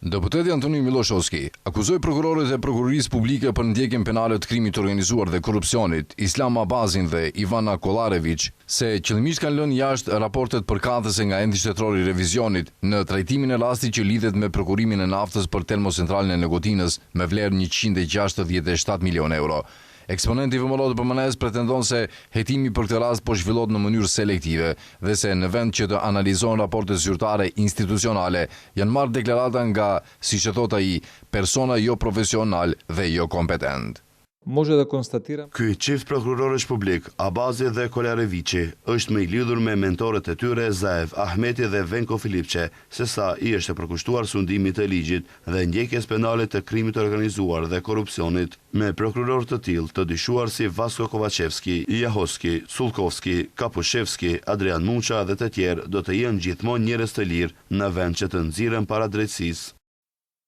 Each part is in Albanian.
Deputeti Antoni Miloshovski akuzoi prokurorët e prokurorisë publike për ndjekjen penale të krimit të organizuar dhe korrupsionit, Islam Abazin dhe Ivana Kollarević, se qëllimisht kanë lënë jashtë raportet përkatëse nga endi shtetëror i revizionit në trajtimin e rastit që lidhet me prokurimin e naftës për termocentralën e Negotinës me vlerë 167 milion euro. Eksponenti i VML-së PMN pretendon se hetimi për këtë rast po zhvillohet në mënyrë selektive dhe se në vend që të analizojnë raporte zyrtare institucionale, janë marrë deklarata nga, siç e thot ai, persona jo profesional dhe jo kompetent. Ky çift prokurorësh publik, Abazi dhe Kollarevići, është më i lidhur me mentorët e tyre Zaev Ahmeti dhe Venko Filipçe, sesa i është përkushtuar sundimit të ligjit dhe ndjekjes penale të krimit të organizuar dhe korrupsionit, me prokurorë të tillë të dyshuar si Vasko Kovacevski, Jahoski, Sulkovski, Kapushevski, Adrian Mucha dhe të tjerë do të jenë gjithmonë njerëz të lirë në vend që të nxirren para drejtësisë.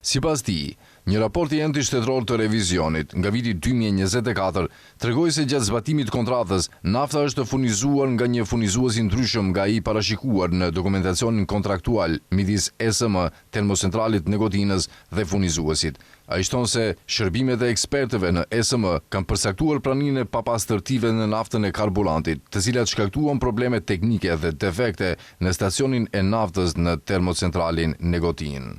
Sipas tij, një raport i endi shtetëror të revizionit nga viti 2024 tregoi se gjatë zbatimit të kontratës, nafta është furnizuar nga një furnizues i ndryshëm nga ai parashikuar në dokumentacionin kontraktual midis SM, termocentralit Negotinës dhe furnizuesit. Ai shton se shërbimet e ekspertëve në SM kanë përcaktuar praninë e papastërtive në naftën e karburantit, të cilat shkaktuan probleme teknike dhe defekte në stacionin e naftës në termocentralin Negotin.